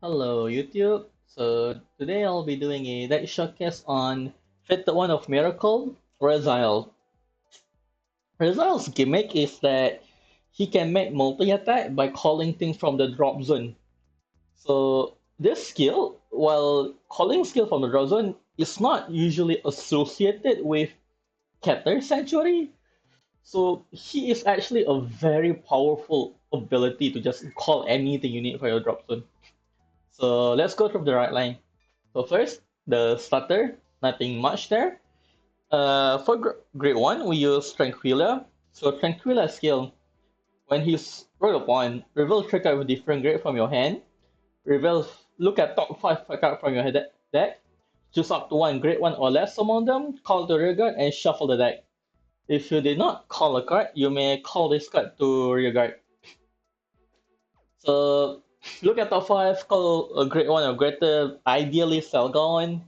Hello YouTube. So today I'll be doing a deck showcase on Fit the One of Miracle, Rezael. Rezael's gimmick is that he can make multi-attack by calling things from the drop zone. So this skill, while calling skill from the drop zone, is not usually associated with Keter Sanctuary. So he is actually a very powerful ability to just call anything you need for your drop zone. So let's go through the right line. So first, the starter, nothing much there. For grade 1, we use Tranquilla. So Tranquilla skill, when he's rolled upon, reveal three cards with different grade from your hand. Reveal, look at top 5 cards from your deck. Choose up to one grade 1 or less among them, call to rear guard, and shuffle the deck. If you did not call a card, you may call this card to rear guard. So look at top 5, call a grade 1 or greater, ideally Selgon.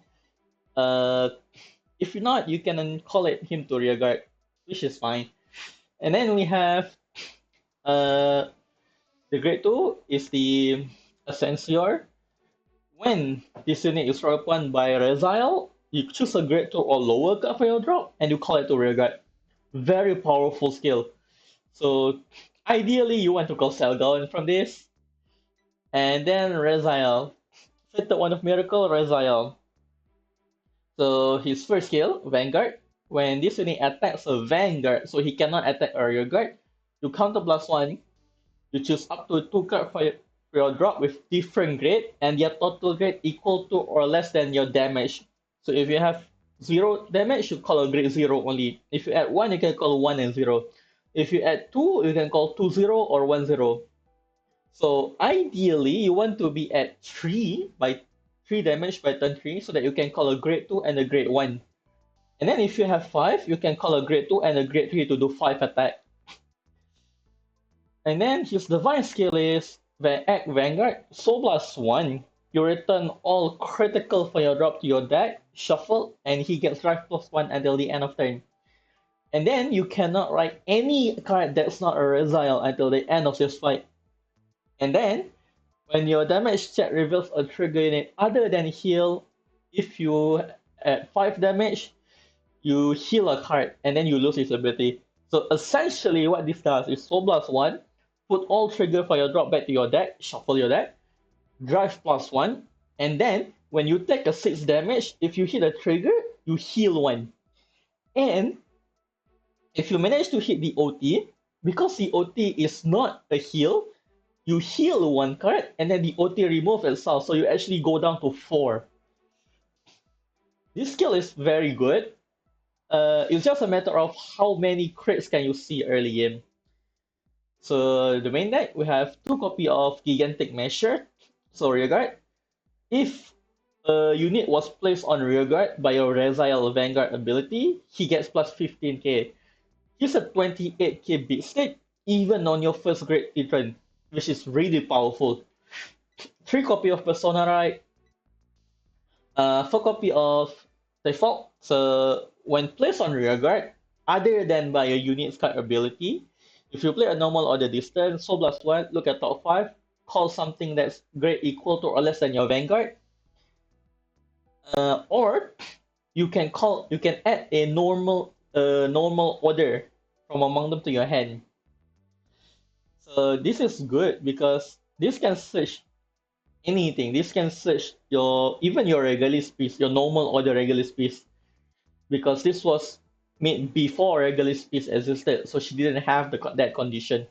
Uh, If not, you can call it him to rear guard, which is fine. And then we have uh, the grade 2 is the Ascensior. When this unit is rolled upon by Rezael, you choose a grade 2 or lower card for your drop and you call it to rear guard. Very powerful skill. So ideally you want to call Selgon from this. And then Rezael. Fit the one of Miracle, Rezael. So his first skill, Vanguard. When this unit attacks a Vanguard, so he cannot attack a rear guard, you counter plus one. You choose up to two cards for your drop with different grade, and your total grade equal to or less than your damage. So if you have zero damage, you call a grade zero only. If you add one, you can call one and zero. If you add two, you can call 2-0 or 1-0. So ideally, you want to be at 3 by 3 damage by turn 3 so that you can call a grade 2 and a grade 1. And then if you have 5, you can call a grade 2 and a grade 3 to do 5 attack. And then his divine skill is Act Vanguard, Soul Blast 1. You return all critical for your drop to your deck, shuffle, and he gets drive plus 1 until the end of turn. And then you cannot write any card that's not a Rezael until the end of this fight. And then, when your damage check reveals a trigger unit other than heal, if you add 5 damage, you heal a card and then you lose its ability. So essentially what this does is Soul Blast 1, put all trigger for your drop back to your deck, shuffle your deck, drive plus 1, and then when you take a 6 damage, if you hit a trigger, you heal 1. And if you manage to hit the OT, because the OT is not a heal, you heal 1 card and then the OT remove itself, so you actually go down to 4. This skill is very good. It's just a matter of how many crits can you see early game. So the main deck, we have 2 copy of Gigantic Measure. So rearguard. If a unit was placed on rearguard by your Rezael Vanguard ability, he gets plus 15k. He's a 28k beat stick, even on your first grade turn, which is really powerful. 3 copy of Persona Right, 4 copy of Default. So when placed on rearguard, other than by a unit's card ability, if you play a normal or the distance, Soul Blast 1, look at top 5, call something that's grade equal to or less than your Vanguard. Or you can add a normal order from among them to your hand. So this is good because this can search anything. This can search even your Regalis piece, your normal order Regalis piece, because this was made before Regalis piece existed, so she didn't have that condition.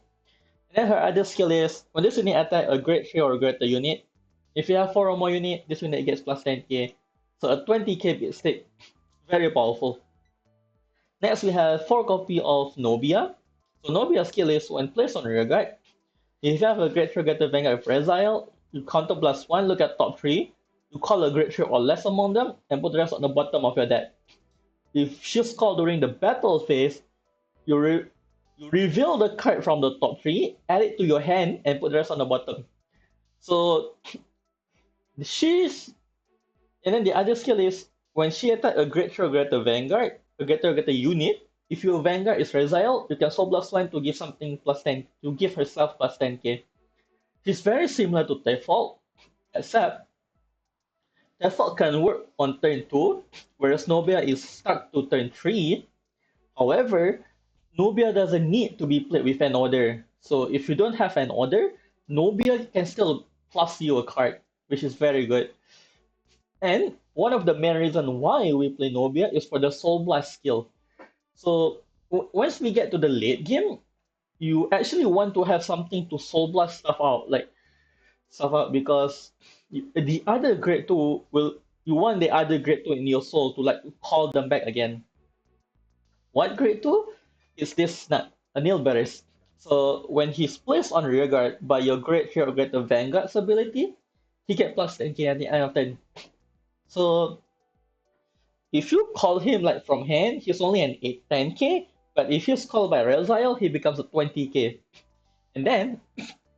And then her other skill is when this unit attack a grade 3 or greater unit, if you have 4 or more unit, this unit gets plus 10k. So a 20k bit stick. Very powerful. Next we have 4 copy of Nobia. So Nobia's skill is when placed on rearguard, if you have a grade 3 greater Vanguard of Rezael, you counter plus 1, look at top 3, you call a grade 3 or less among them, and put the rest on the bottom of your deck. If she's called during the battle phase, you reveal the card from the top 3, add it to your hand, and put the rest on the bottom. So she's... And then the other skill is, when she attacks a grade 3 or greater Vanguard, a grade 3 or greater unit, if your Vanguard is Rezael, you can Soul Blast 1 to give something plus 10, to give herself plus 10k. She's very similar to Default. Except Default can work on turn 2, whereas Nubia is stuck to turn 3. However, Nubia doesn't need to be played with an order. So if you don't have an order, Nubia can still plus you a card, which is very good. And one of the main reasons why we play Nubia is for the Soul Blast skill. So once we get to the late game, you actually want to have something to Soul Blast stuff out because the other grade 2 will you want the other grade 2 in your soul to like call them back again. What grade 2 is this nut, a nail bearers. So when he's placed on rear guard by your grade 3 or grade 2 Vanguard's ability, he get plus 10k at the end of turn. So if you call him like from hand, he's only an 8 10k, but if he's called by Rezael, he becomes a 20k. And then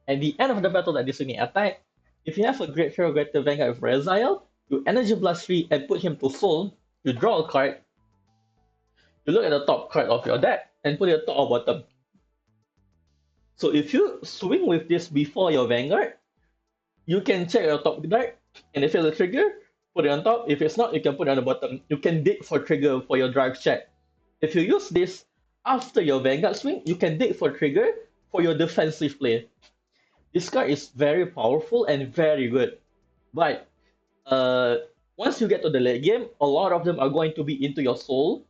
at the end of the battle that this unit attack, if you have a great hero greater Vanguard with Rezael, you energy blast 3 and put him to full, you draw a card, you look at the top card of your deck and put it at top or bottom. So if you swing with this before your Vanguard, you can check your top deck, and if it's a trigger, put it on top. If it's not, you can put it on the bottom. You can dig for trigger for your drive check. If you use this after your Vanguard swing, you can dig for trigger for your defensive play. This card is very powerful and very good. But once you get to the late game, a lot of them are going to be into your soul,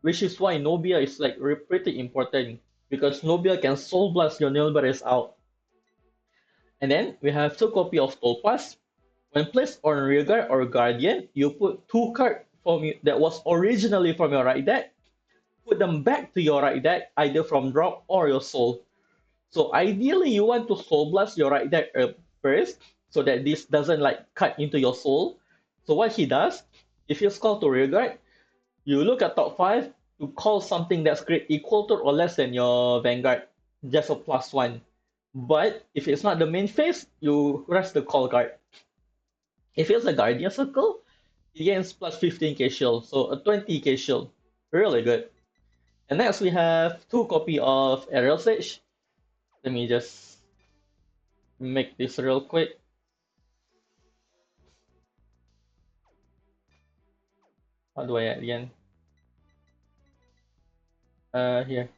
which is why Nubia is like pretty important because Nubia can soul blast your Nilberes out. And then we have two copy of Soul Pass. When placed on Rearguard or Guardian, you put two cards from that was originally from your right deck, put them back to your right deck, either from drop or your soul. So ideally, you want to soul blast your right deck first, so that this doesn't like cut into your soul. So what he does, if you call to Rearguard, you look at top 5 to call something that's great equal to or less than your Vanguard, just a +1. But if it's not the main phase, you rest the call card. If it's a Guardian Circle, it gains plus 15k shield, so a 20k shield. Really good. And next we have two copy of Aerial Sage. Let me just make this real quick. How do I add again? Here.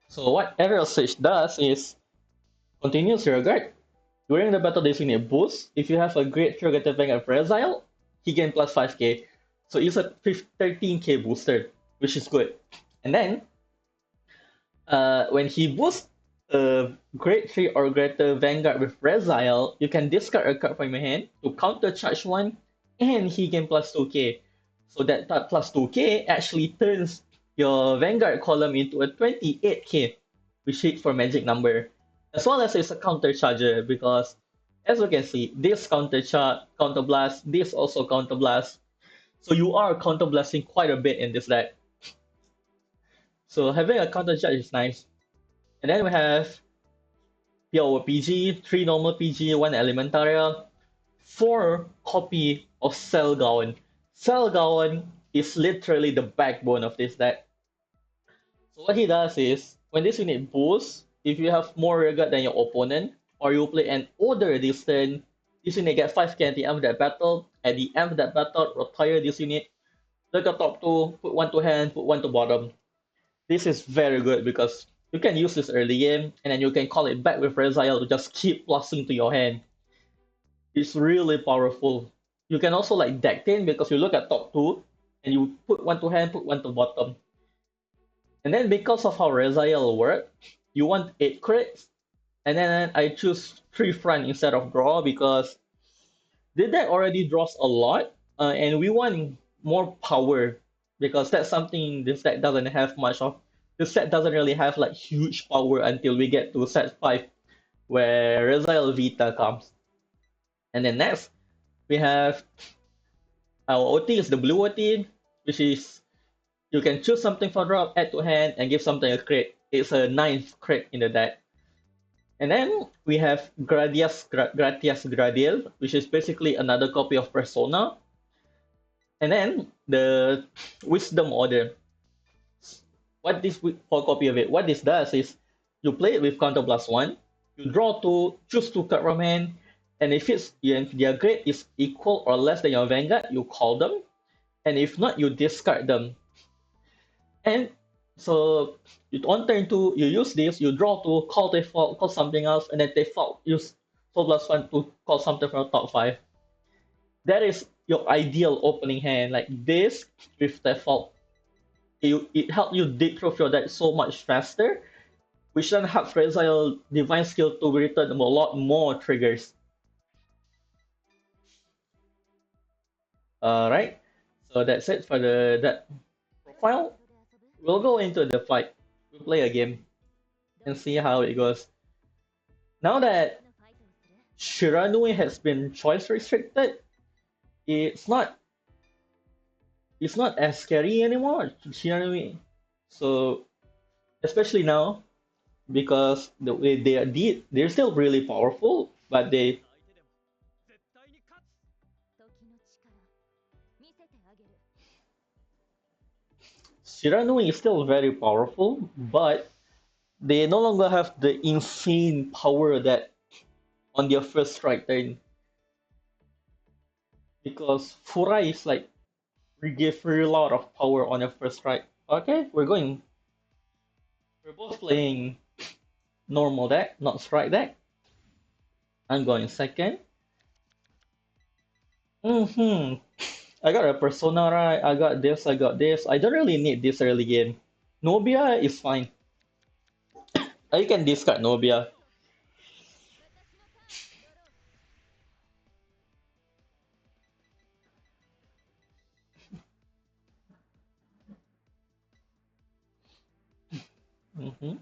So what Aerial Sage does is continues your guard. During the battle, they a boost. If you have a great Prerogative Vanguard Rezael, he gains plus 5k. So it's a 13k booster, which is good. And then, when he boosts a Grade 3 or greater Vanguard with Rezael, you can discard a card from your hand to counter charge one, and he gains plus 2k. So that plus 2k actually turns your Vanguard column into a 28k, which hits for magic number. As well as it's a counter charger because, as you can see, this counter blast, this also counter blast. So you are counter blasting quite a bit in this deck. So having a counter charge is nice. And then we have pure PG, 3 normal PG, 1 Elementaria, 4 copy of Selgaon. Selgaon is literally the backbone of this deck. So what he does is, when this unit boosts, if you have more regard than your opponent, or you play an order this turn, this unit get 5k at the end of that battle. At the end of that battle, retire this unit. Look at top 2, put 1 to hand, put 1 to bottom. This is very good because you can use this early game, and then you can call it back with Rezael to just keep plussing to your hand. It's really powerful. You can also like deck 10 because you look at top 2, and you put 1 to hand, put 1 to bottom. And then because of how Rezael works, you want 8 crits, and then I choose 3 front instead of draw because the deck already draws a lot, and we want more power because that's something this deck doesn't have much of. This set doesn't really have like huge power until we get to set 5 where Rezael Vita comes. And then next, we have our OT is the blue OT, which is you can choose something for drop, add to hand, and give something a crit. It's a 9th crit in the deck. And then we have Gratias Gradiel, which is basically another copy of Persona. And then the Wisdom Order. What this for copy of it? What this does is you play it with counter plus 1, you draw 2, choose 2 card from hand, And if their grade is equal or less than your Vanguard, you call them. And if not, you discard them. And so on turn two, you use this, you draw two, call default, call something else, and then default use 4+1 to call something from top five. That is your ideal opening hand. Like this with default. It helps you dig through your deck so much faster, which then helps Rezael Divine Skill to return a lot more triggers. Alright, so that's it for that profile. We'll go into the fight. We'll play a game and see how it goes. Now that Shiranui has been choice restricted, it's not as scary anymore, Shiranui. So especially now, because the way they're still really powerful, but Shiranui is still very powerful, but they no longer have the insane power that on their first strike turn. Because Furai is like we give a lot of power on your first strike. Okay, we're both playing normal deck, not strike deck. I'm going second. Mm-hmm. I got a persona right, I got this, I got this. I don't really need this early game. Nobia is fine. I can discard Nobia. Mm-hmm.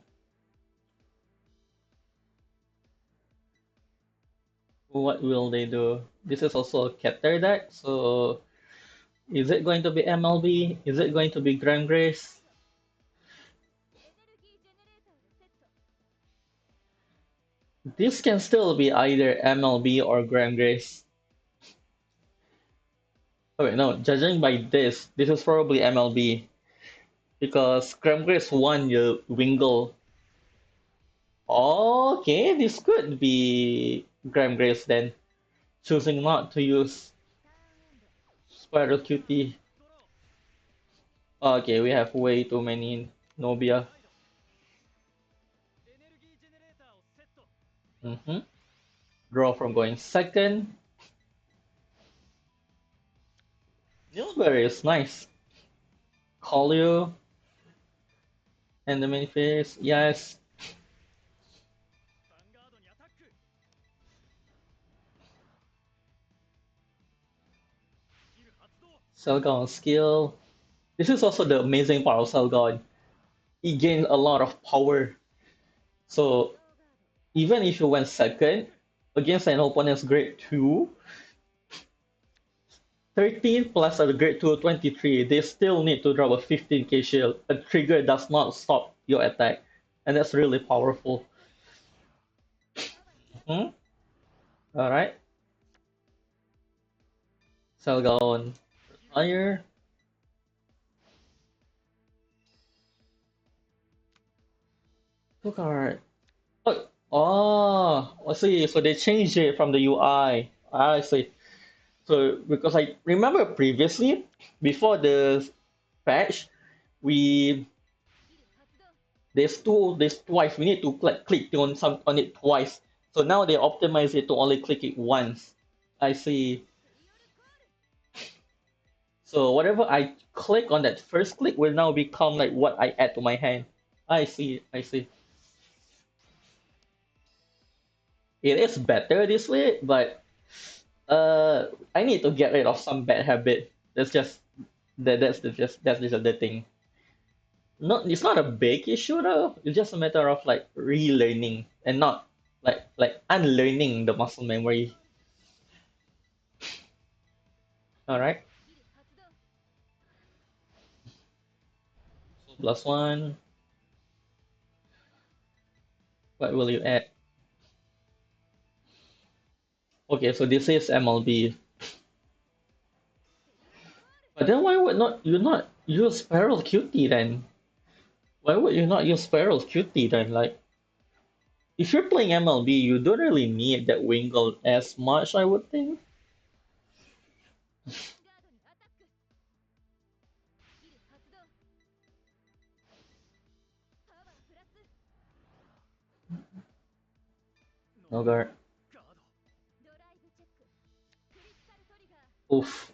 What will they do? This is also a Keter deck, so is it going to be MLB? Is it going to be Grand Grace? This can still be either MLB or Grand Grace. Oh wait, no, judging by this is probably MLB. Because Grand Grace won your Wingle. Okay, this could be Grand Grace then. Choosing not to use Spiral Cutie. Okay, we have way too many Nobia. Mm-hmm. Draw from going second. Nilberry is nice. Call you. And the main phase, yes. Selgon skill. This is also the amazing part of Selgon. He gains a lot of power. So even if you went second against an opponent's grade 2, 13 plus a grade 2 23, they still need to drop a 15k shield. A trigger does not stop your attack. And that's really powerful. Hmm? Alright. Selgon. Fire. Two card. Oh, I see. So they changed it from the UI. I see. So because I remember previously, before the patch, we there's twice. We need to click on it twice. So now they optimize it to only click it once. I see. So whatever I click on that first click will now become like what I add to my hand. I see. I see. It is better this way, but I need to get rid of some bad habit. That's just the thing. It's not a big issue though. It's just a matter of like relearning and not like unlearning the muscle memory. All right. So +1. What will you add? Okay, so this is MLB. But then why would not you not use Spiral Cutie then? Why would you not use Spiral Cutie then? Like if you're playing MLB, you don't really need that Wingull as much, I would think. No guard. Oof.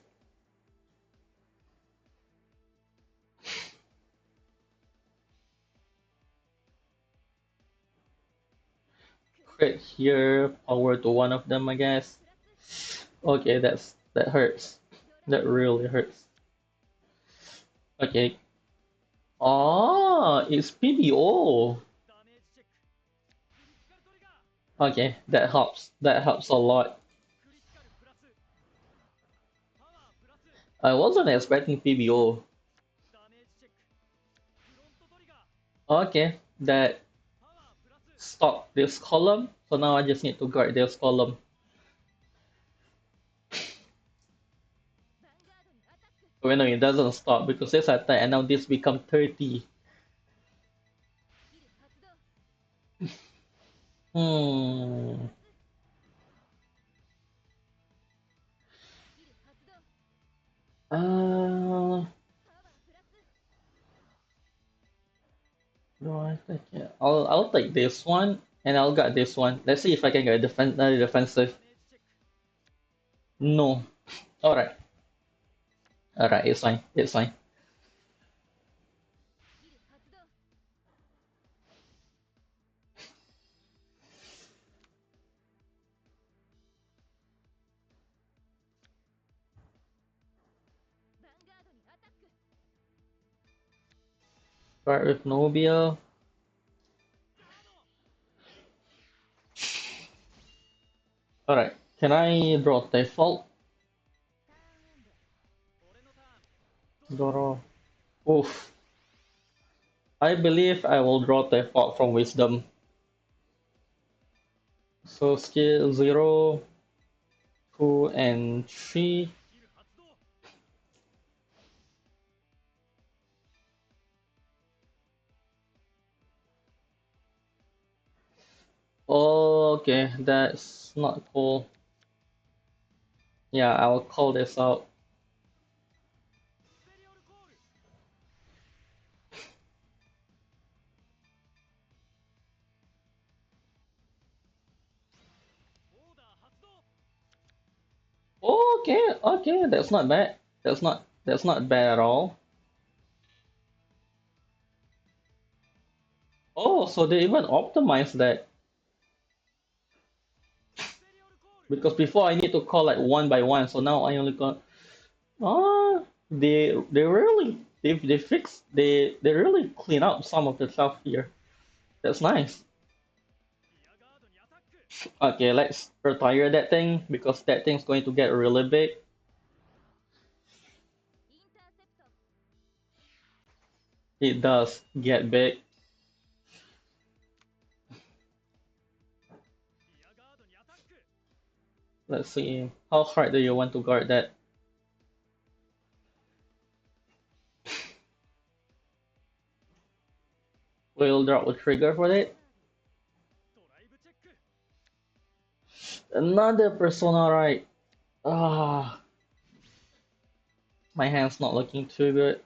Crit here, power to one of them, I guess. Okay, that hurts. That really hurts. Okay. Ah, it's PBO. Okay, that helps. That helps a lot. I wasn't expecting PBO. Okay, that stopped this column. So now I just need to guard this column. Well, no, it doesn't stop because it's attack and now this become 30. Hmm. Uh, do I take it? I'll take this one and I'll get this one. Let's see if I can get defensive. No. Alright. Alright, it's fine. It's fine. Start with Nobia. Alright. Can I draw default? Draw. Oof. I believe I will draw default from Wisdom. So skill 0, 2, and 3. Okay, that's not cool. Yeah, I'll call this out. Okay, okay, that's not bad. That's not bad at all. Oh, so they even optimized that because before I need to call like one by one, so now I only call. Ah, they really they fix they really clean up some of the stuff here. That's nice. Okay, let's retire that thing because that thing's going to get really big. It does get big. Let's see. How hard do you want to guard that? We'll drop a trigger for it. Another persona, right? Ah, my hand's not looking too good.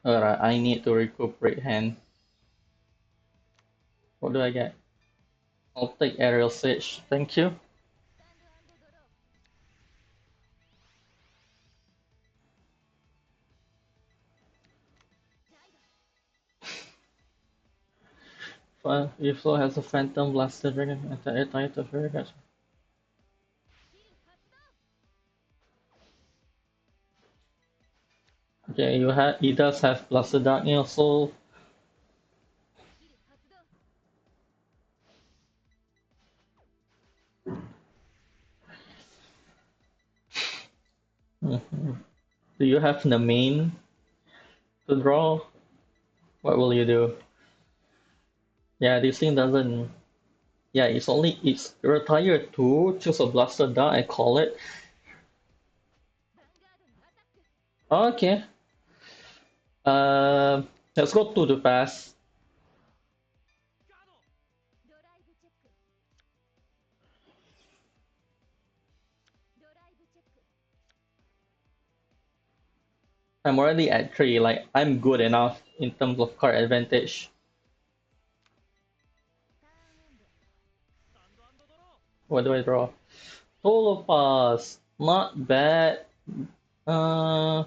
Alright, I need to recuperate hand. What do I get? I'll take aerial siege. Thank you. If so has a phantom blaster dragon attack type of very much. Okay, he does have blaster darkness, so Do you have the main to draw? What will you do? Yeah, this thing doesn't. Yeah, it's retire two, choose a blaster die, I call it. Okay. Uh, let's go to the pass. I'm already at 3, like I'm good enough in terms of card advantage. What do I draw? Solo pass, not bad. Uh,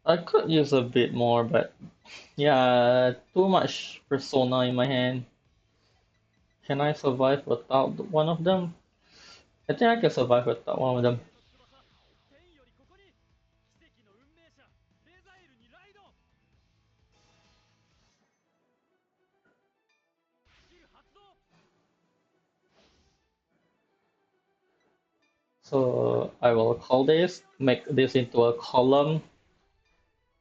I could use a bit more, but yeah, too much persona in my hand. Can I survive without one of them? I think I can survive without one of them. So I will call this, make this into a column,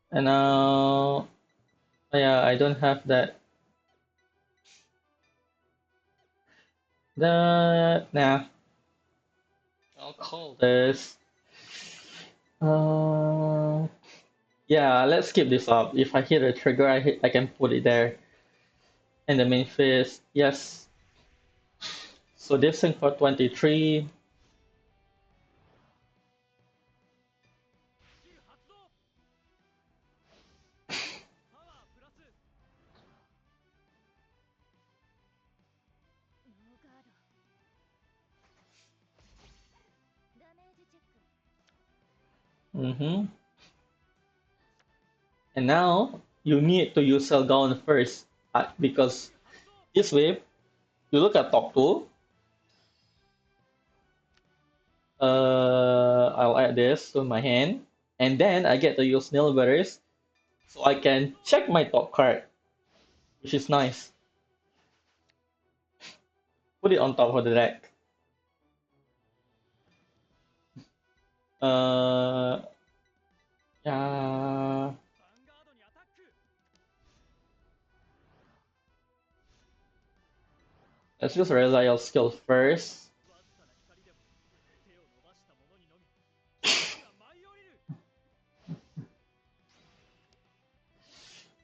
and now yeah, I don't have that. That nah, I'll call this. Uh, yeah, let's skip this up. If I hit a trigger, I can put it there. And the main phase, yes. So this thing for 23. Mm-hmm. And now you need to use cell down first, because this way you look at top two. I'll add this to my hand, and then I get to use nil berries, so I can check my top card, which is nice. Put it on top of the deck. Uh, yeah. Let's use Rezael skill first.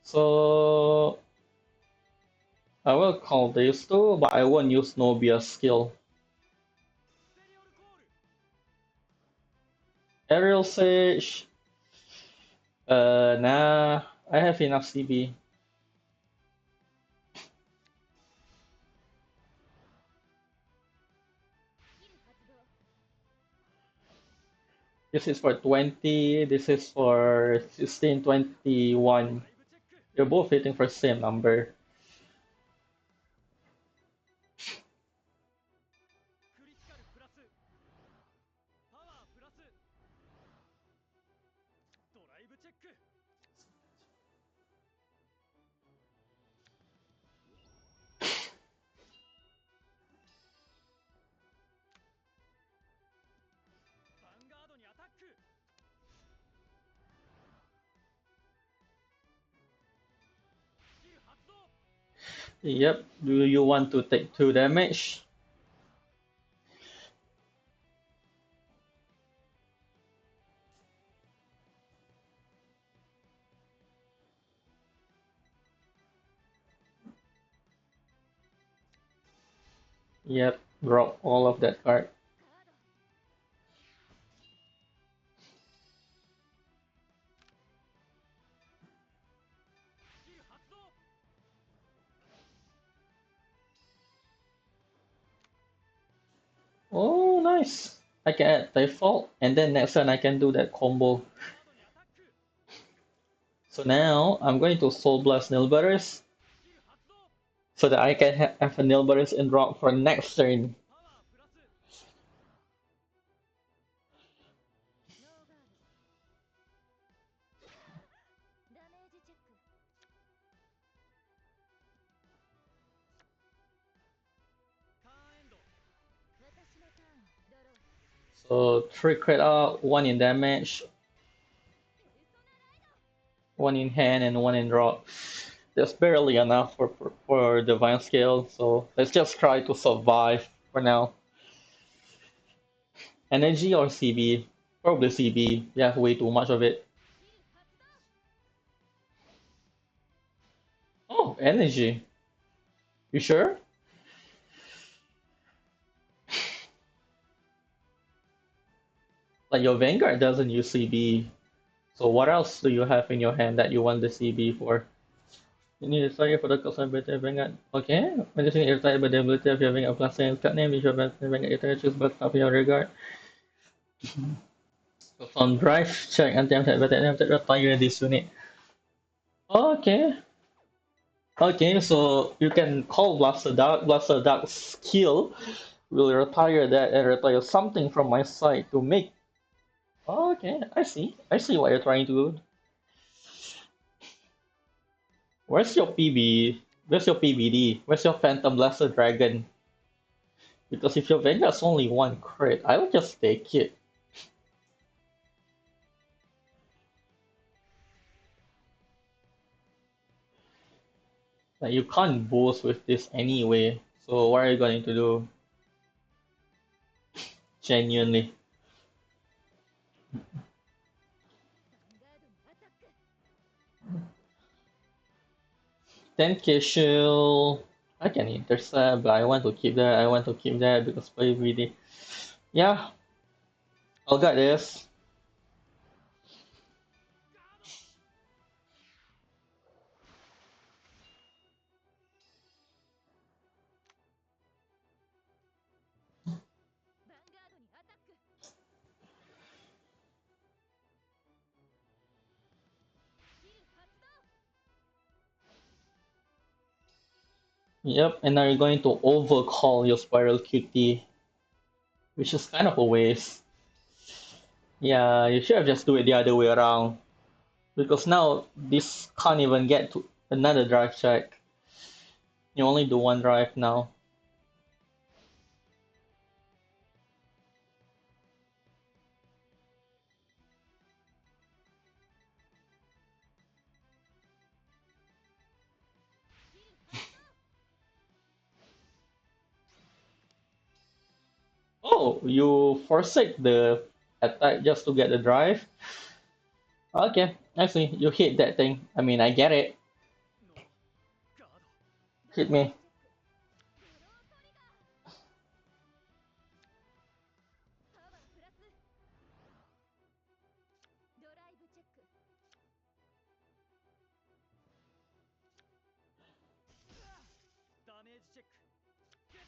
So I will call these two, but I won't use Nobia's skill. Aerial Sage. Nah, I have enough CB. This is for 20, this is for 16, 21. You're both hitting for same number. Yep, do you want to take 2 damage? Yep, drop all of that card. Oh, nice. I can add default, and then next turn I can do that combo. So now I'm going to Soul Blast Nilberus so that I can have a Nilberus in drop for next turn. So 3 crit out, 1 in damage. one in hand and one in drop. That's barely enough for divine scale, so let's just try to survive for now. Energy or CB? Probably CB. Yeah, way too much of it. Oh, energy. You sure? Like your Vanguard doesn't use CB. So what else do you have in your hand that you want the CB for? You need to target for the cost ability of Vanguard. Okay. When you irritated by the ability of your Vanguard plus name cut name, you should have Vanguard irritated choose but copy your regard. On drive, check anti-attack but attempted retire this unit. Okay. Okay, so you can call Blaster Dark. Blaster Dark's kill will retire that and retire something from my side to make. Okay, I see. I see what you're trying to do. Where's your PB? Where's your PBD? Where's your Phantom Blaster Dragon? Because if your Vanguard's only one crit, I will just take it. Like you can't boost with this anyway. So what are you going to do? Genuinely. 10k shield. I can intercept, but I want to keep that. I want to keep that because play greedy. Yeah, I'll get this. Yep, and now you're going to overcall your Spiral QT, which is kind of a waste. Yeah, you should have just do it the other way around. Because now this can't even get to another drive check. You only do one drive now. Oh, you forsake the attack just to get the drive? Okay, actually, you hit that thing. I mean, I get it. Hit me. Get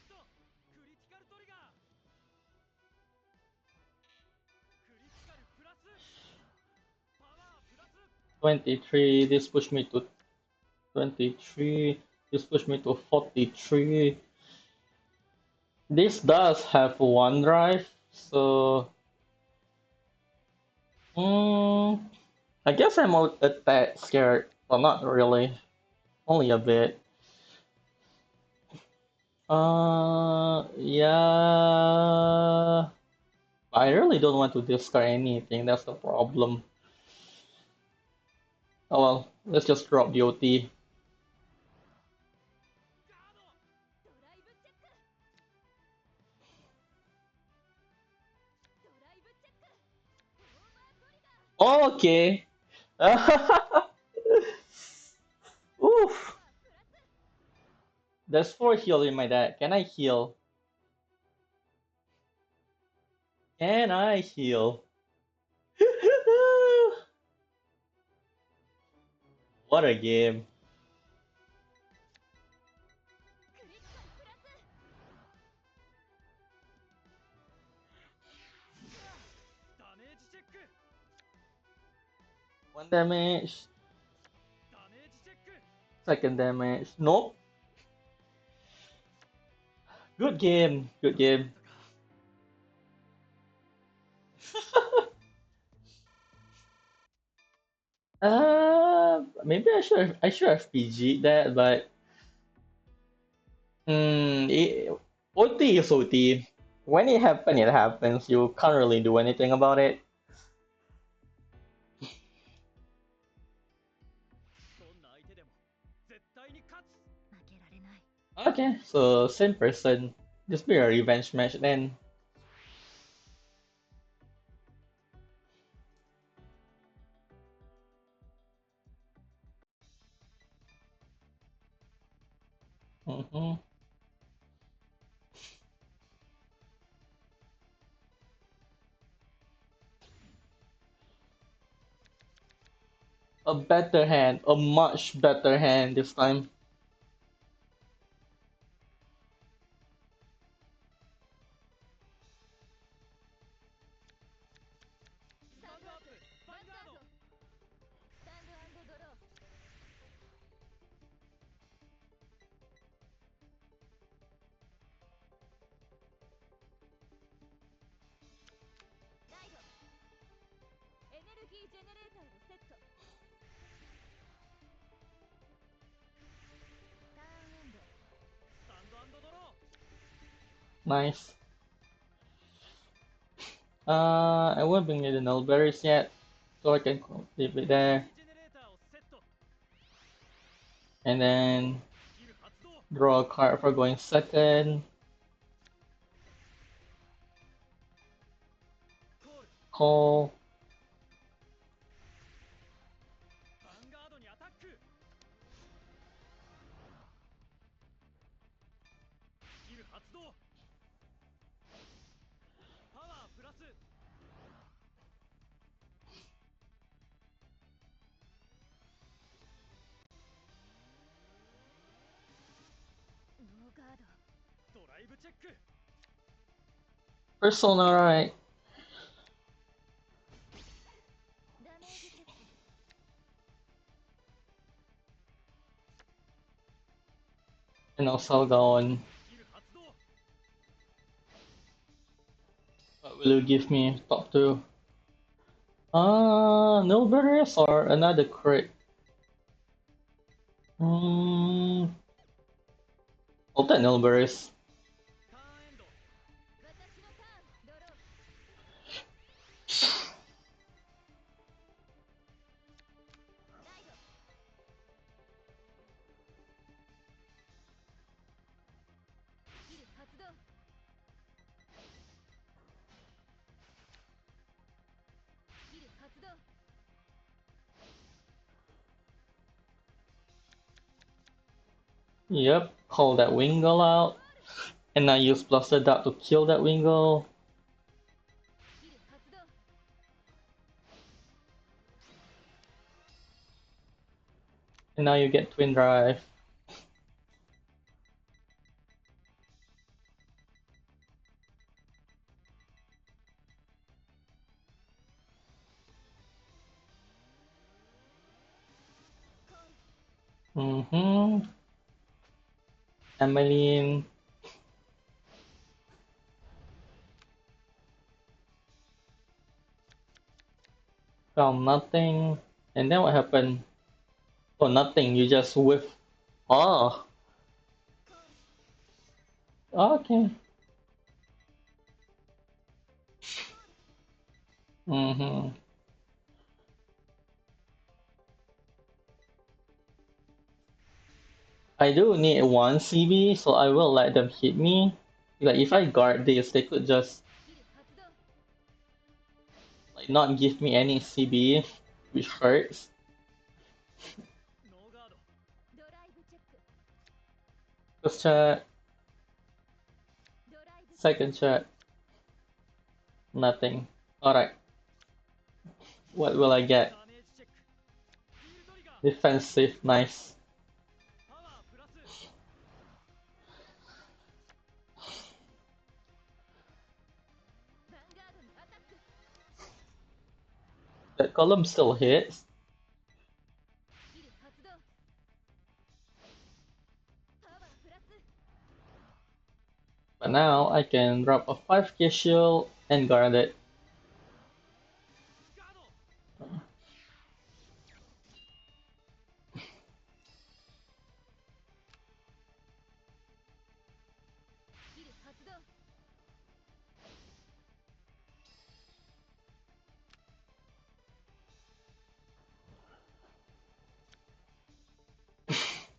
23. This pushed me to 23. This pushed me to 43. This does have one drive, so I guess I'm a tad scared. Well, not really, only a bit. Yeah. I really don't want to discard anything. That's the problem. Oh well, let's just drop the OT. Okay. Oof. There's 4 heal in my deck. Can I heal? Can I heal? What a game. One damage. Second damage. Nope. Good game. Good game. Maybe I should have PG'd that, but OT is OT. When it happens, it happens. You can't really do anything about it. Okay, so same person. Just be a revenge match then. Mm-hmm. A better hand, a much better hand this time. Nice. I won't bring me the null berries yet, so I can leave it there. And then draw a card for going second. Call. Persona, right? And also I'll go on. What will you give me? Top two. Null berries or another crit? Hmm. I'll take null berries. Yep, call that Wingull out. And I use Blaster Dart to kill that Wingull. And now you get Twin Drive. Mm-hmm. Emmeline. Found nothing. And then what happened? Oh, nothing. You just whiff. Oh, okay. Mm-hmm. I do need one CB, so I will let them hit me. Like if I guard this, they could just like not give me any CB, which hurts. First chat, second chat, nothing. Alright, what will I get? Defensive, nice. That column still hits, but now I can drop a 5k shield and guard it.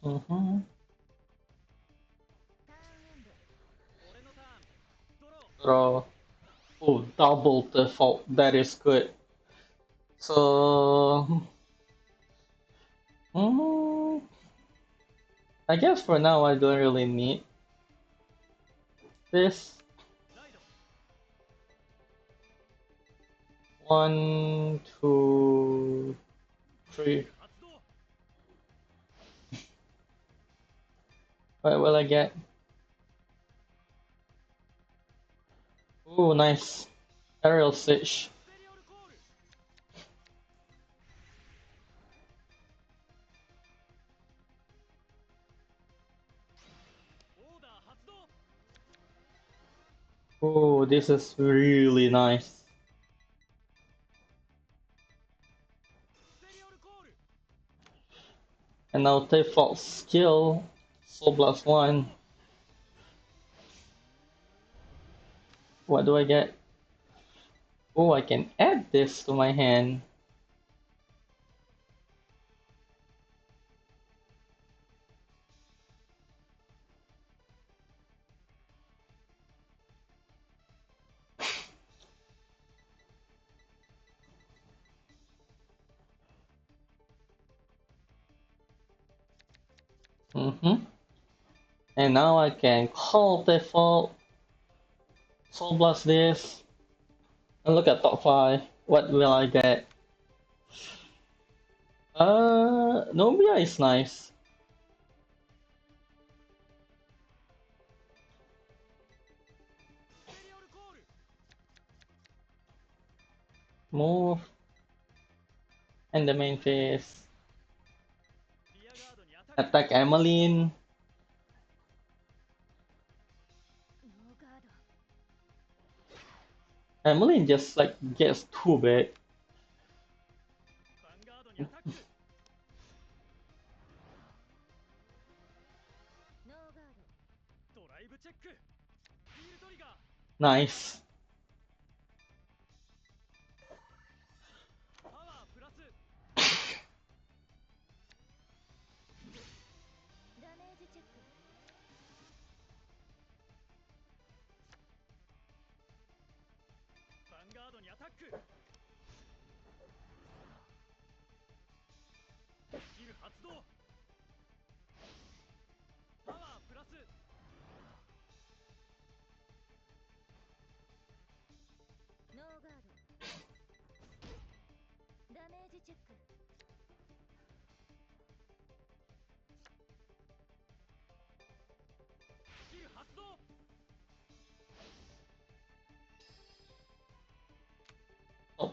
Mm-hmm. throw. Oh, double default. That is good. So, mm, I guess for now I don't really need this. One, two, three. What will I get? Oh, nice. Aerial Stitch. Oh, this is really nice. And now default skill. Soul Blast 1. What do I get? Oh, I can add this to my hand. And now I can call default. Soul Blast this. And look at top 5. What will I get? Nobia is nice. Move. And the main phase. Attack Emmeline. Emmeline just like gets too big. Nice.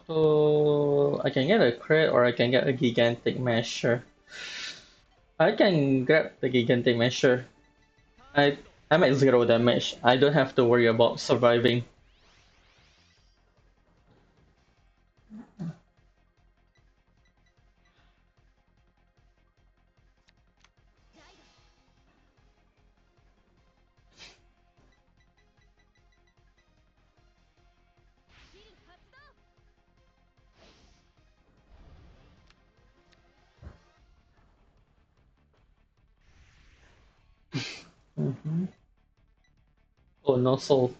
So I can get a crit or I can get a gigantic measure. I can grab the gigantic measure. I'm at 0 damage. I don't have to worry about surviving. Mhm. Oh, no soul.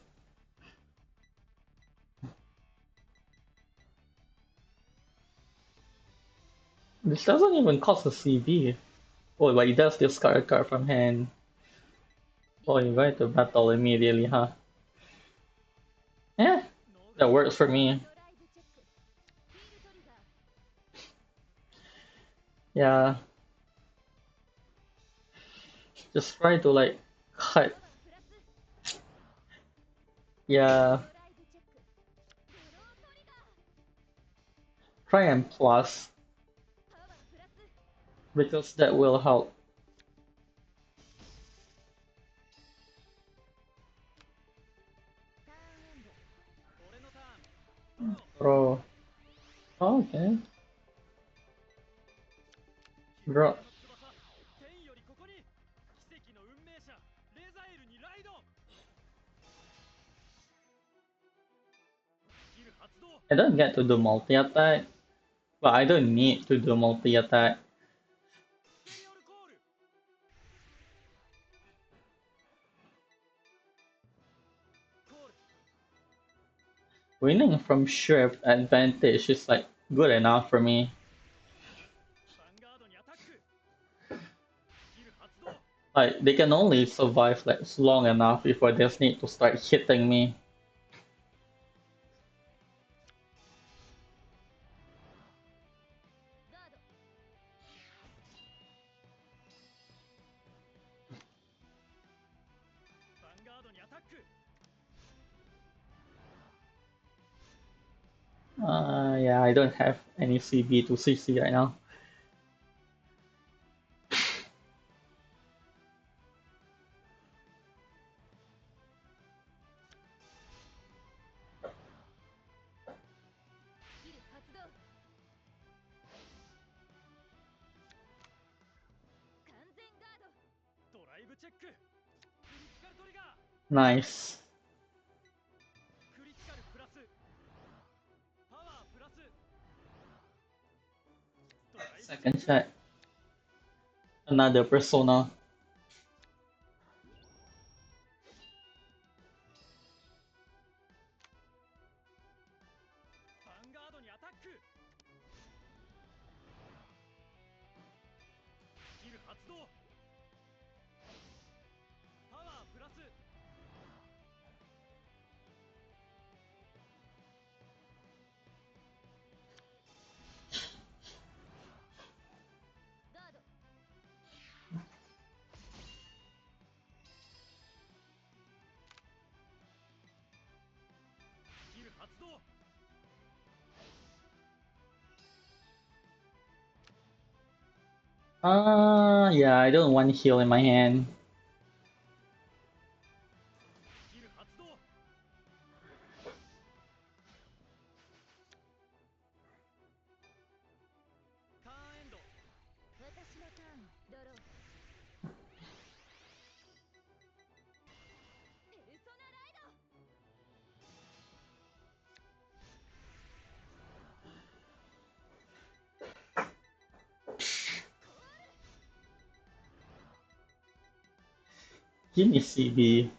This doesn't even cost a CB. Oh, but it does discard a card from hand. Oh, you're going to battle immediately, huh? Yeah, that works for me. Yeah, just try to like cut. Yeah, try and plus because that will help. Throw. Oh, okay. Draw. I don't get to do multi attack, but I don't need to do multi attack. Winning from shift advantage is like good enough for me. Like they can only survive like long enough before they just need to start hitting me. Yeah, I don't have any CB to CC right now. Nice. Second check. Another persona. Yeah, I don't want heal in my hand. Give me CB.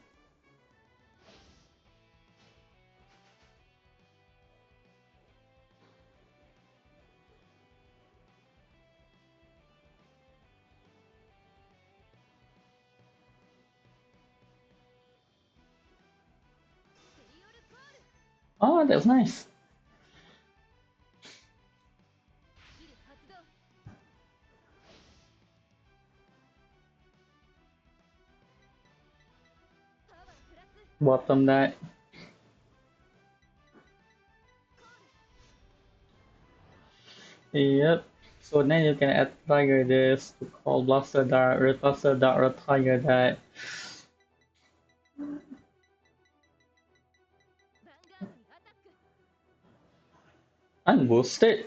Oh, that's nice. Bottom that. Yep. So then you can add trigger this to call Blaster Dart, retire that. Unboosted.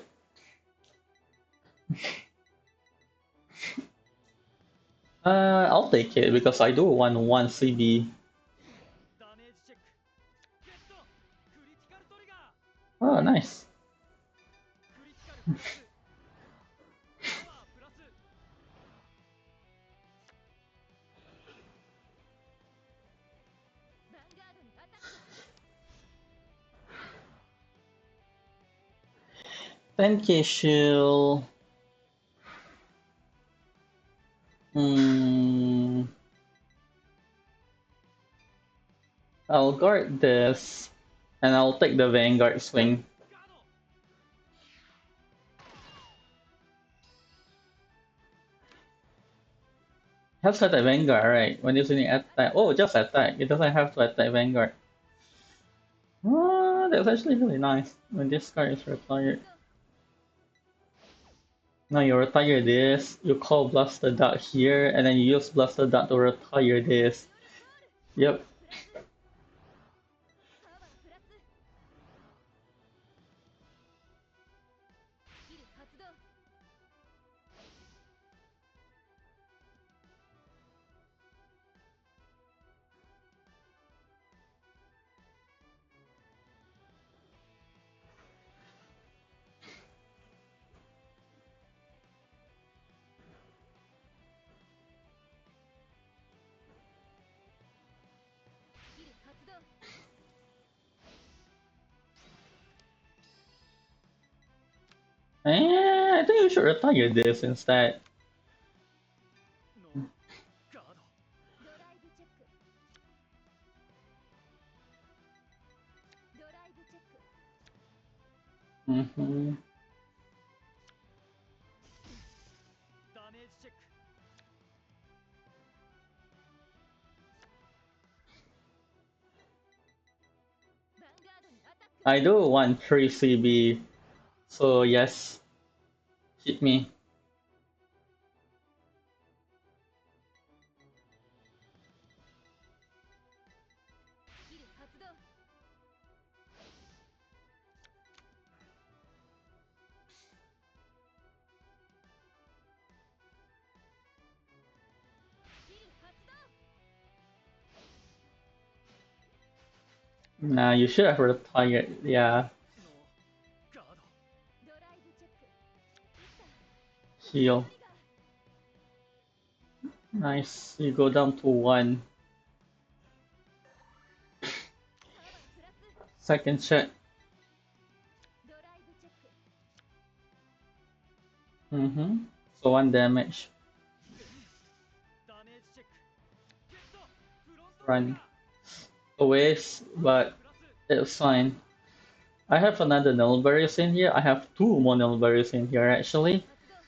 I'll take it because I do want one CB. Oh, nice. Thank you, Shield. Hmm. I'll guard this, and I'll take the Vanguard swing. Have to attack Vanguard, right? When using attack. Oh, just attack. It doesn't have to attack Vanguard. Oh, that's actually really nice. When this card is retired. Now you retire this, you call Blaster Dart here, and then you use Blaster Dart to retire this. Yep. I think you should retire this instead. のガード。ドライブチェック。ドライブチェック。 Mm-hmm. ダメージチェック。 ヴァンガードにアタック。 I do want 3 CB, so yes, hit me. スキル発動。 スキル発動。 Nah, you should have retired. Yeah, のガード。ドライブチェック。 heal. トリガー。 Nice. You go down to 1. パワープラス。 Second check. ドライブチェック。 Mm-hmm. So 1 damage. ダメージチェック。ゲット。フロント Run. ガ A waste, ー。 but プラス。 it's fine. I have another Nilberries in here. I have 2 more Nilberries in here actually. 発動。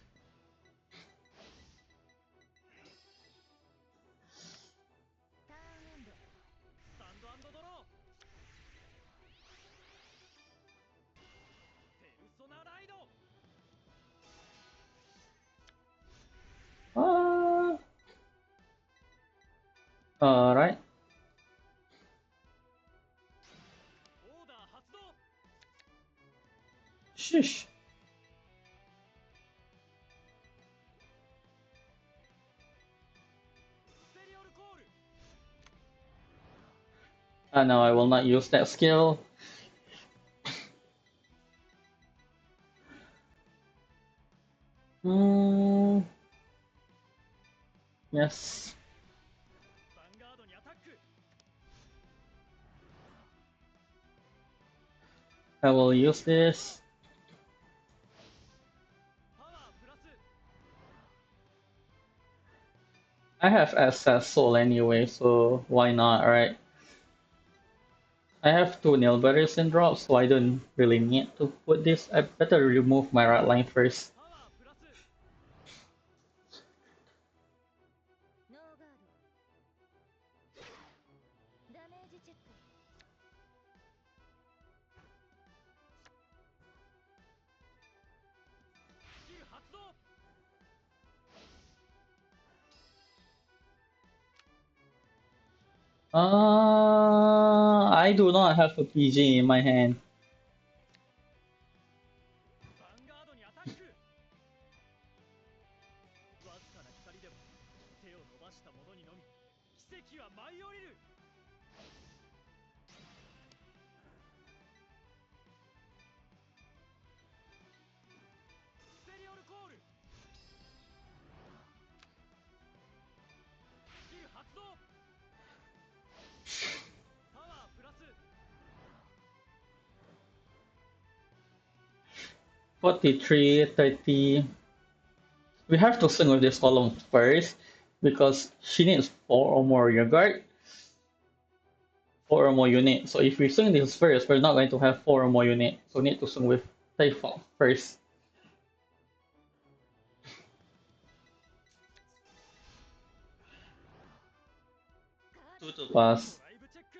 ターンエンド。 スタンドアンドドロー。ペルソナライド。 Alright. オーダー発動。 Shish. スペリオルコール。 No, I will not use that skill. Hmm. Yes. ヴァンガードにアタック。 I will use this. パワープラス。 I have excess soul anyway, so why not, right? I have 2 Nilberries in drop, so I don't really need to put this. I better remove my right line first. パワープラス。 ノーガード。ダメージチェック。 スキル発動。 I do not have a PG in my hand. ヴァンガードにアタック。わずかな光でも手を伸ばした者にのみ奇跡は舞い降りる。 スペリオルコール。 スキル発動。 パワープラス。 43, 30. We have to swing with this column first because she needs 4 or more rear guard, 4 or more unit. So if we swing this first, we're not going to have 4 or more unit. So we need to swing with Typhon first. Two to pass. ドライブチェック。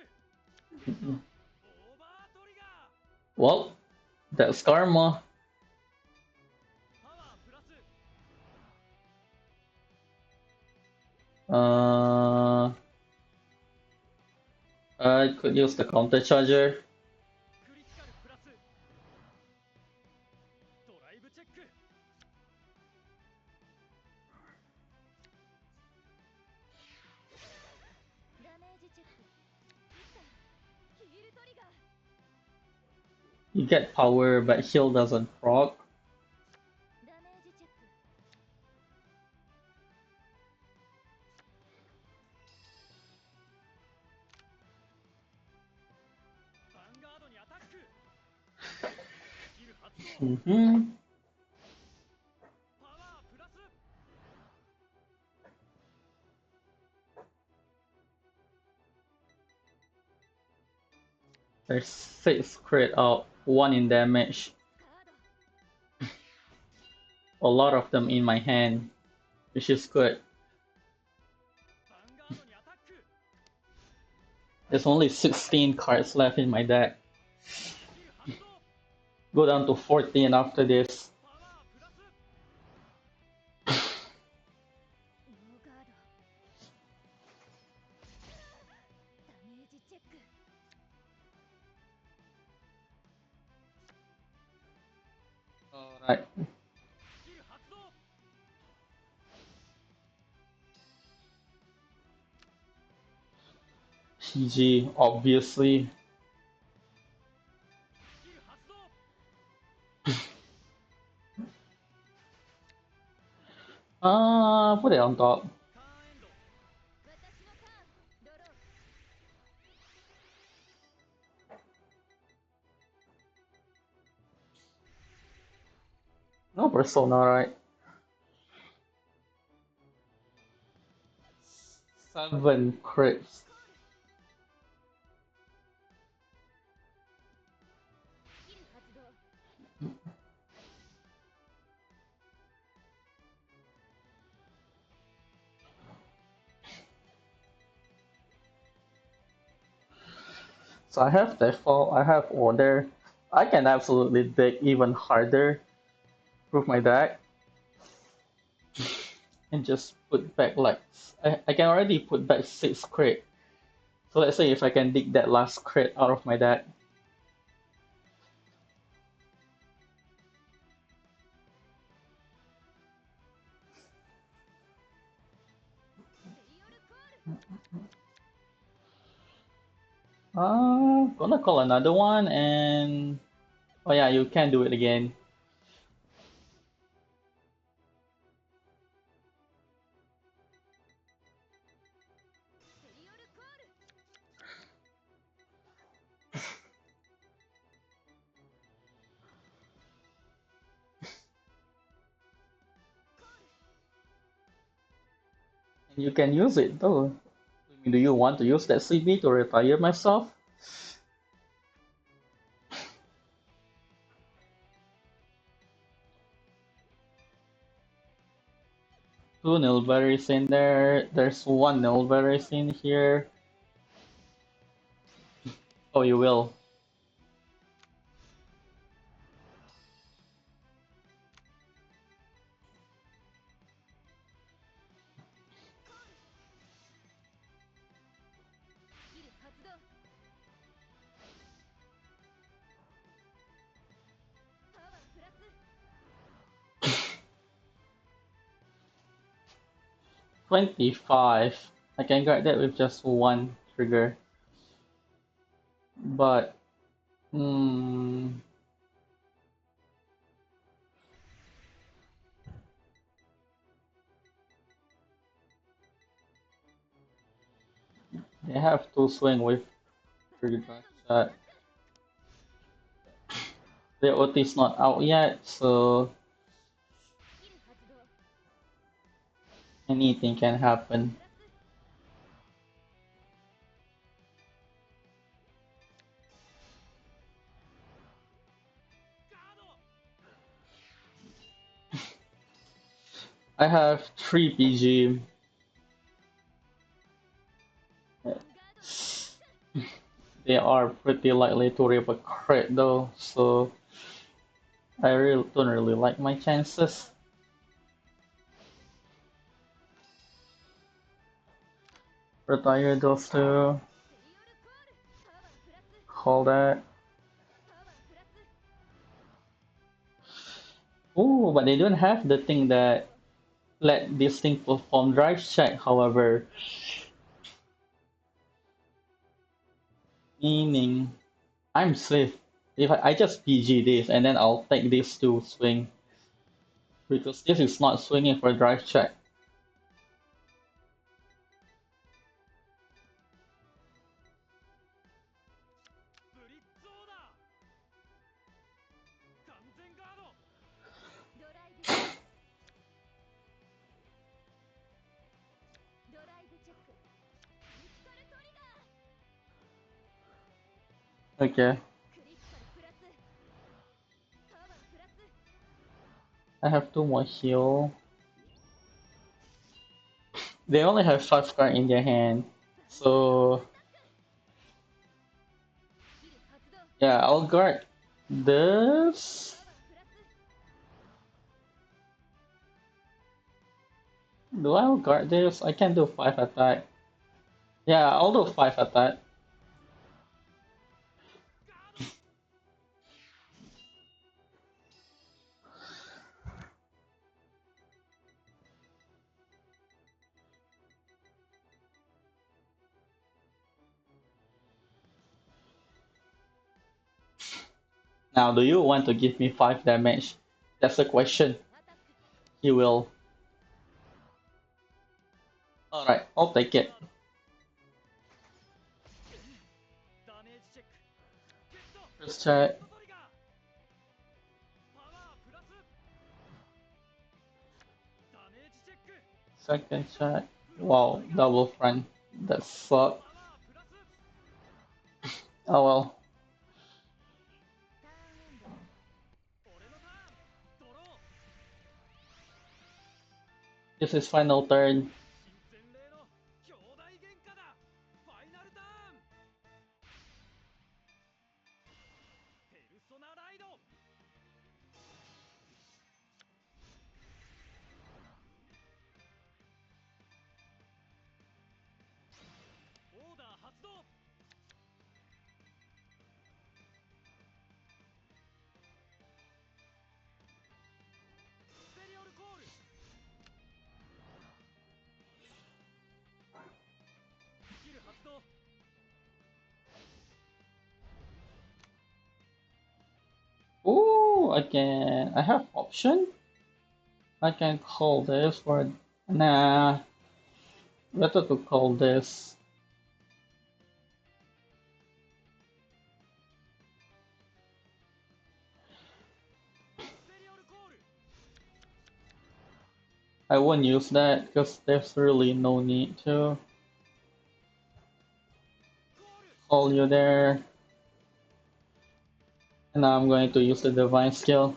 オーバートリガー。 Well, that's karma. パワープラス。 I could use the counter charger. クリティカルプラス。ドライブチェック。 ダメージチェック。ヒールトリガー。 You get power, but heal doesn't proc. ダメージチェック。 ヴァンガードにアタック。スキル発動。 Mm-hmm. There's 6 crit out, 1 in damage. カード A lot of them in my hand, which is good. ヴァンガードにアタック There's only 16 cards left in my deck. スキル発動 Go down to 14 after this. パワープラス ノーガードダメージチェック Alright. スキル発動 PG, obviously. スキル発動 Put it on top. ターンエンド 私のターンドロー No persona, right? 7 crits. スキル発動 So I have default, I have order. I can absolutely dig even harder with my deck. And just put back like I can already put back 6 crit. So let's say if I can dig that last crit out of my deck. セリオルコール Gonna call another one and oh yeah, you can do it again. セリオルコール And you can use it though. Do you want to use that CB to retire myself? Two Nilberries in there. There's one Nilberries in here. Oh, you will. Power プラス 25. I can guard that with just one trigger. But, hmm, they have to swing with trigger shot. The OT is not out yet, so スキル発動 anything can happen. プラス ガード I have 3 PG. ヴァンガード They are pretty likely to rip a crit though, so I really don't really like my chances. Retire those two. セリオルコールパワープラス Call that. パワープラス Oh, but they don't have the thing that let this thing perform drive check, however. Meaning, I'm safe. If I just PG this and then I'll take this to swing. Because this is not swinging for drive check. ブリッツオーダー完全ガードドライブチェックドライブチェックミティカルトリガ Okay. クリティカルプラスパワープラス I have two more heal. They only have 5 cards in their hand. So, スキル発動 yeah, I'll guard this. パワープラス Do I guard this? I can do 5 attack. Yeah, I'll do 5 attack. Now, do you want to give me 5 damage? That's the question. アタック He will. Alright, I'll take it. ダメージチェックゲット First check, トリガーパワープラスダメージチェック second check. Wow, double front. That sucked. パワープラス Oh well. ターンエンド俺のターンドロー This is final turn. 新前例の兄弟喧嘩だファイナルターンペルソナライドオーダー発動スペリオルコールスキル発動 Ooh, I have option. I can call this for, nah, better to call this. I won't use that because there's really no need to call you there. And now I'm going to use the divine skill.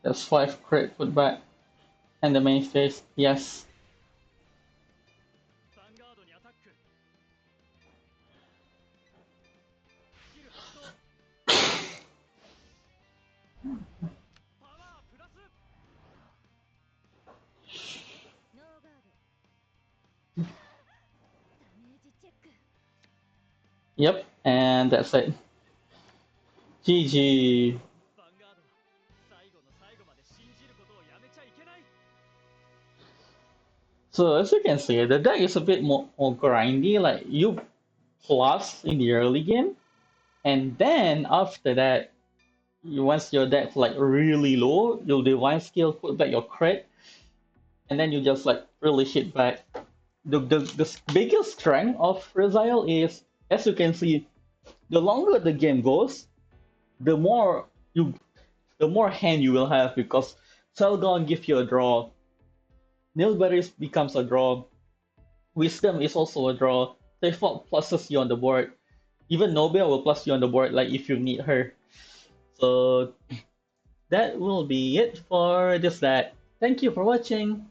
That's 5 crit put back. And the main phase, yes. Vanguard にアタックスキル発動パワープラスノーガードダメージチェック Yep, and that's it. GG. ヴァンガードは最後の最後まで信じることをやめちゃいけない So as you can see, the deck is a bit more grindy. Like you plus in the early game, and then after that, once your deck's like really low, your divine skill put back your crit, and then you just like really hit back. The biggest strength of Rezael is, as you can see, the longer the game goes, the more you, the more hand you will have because Selgon gives you a draw. Nilberries becomes a draw. Wisdom is also a draw. Default pluses you on the board. Even Nobel will plus you on the board, like if you need her. So that will be it for this that. Thank you for watching.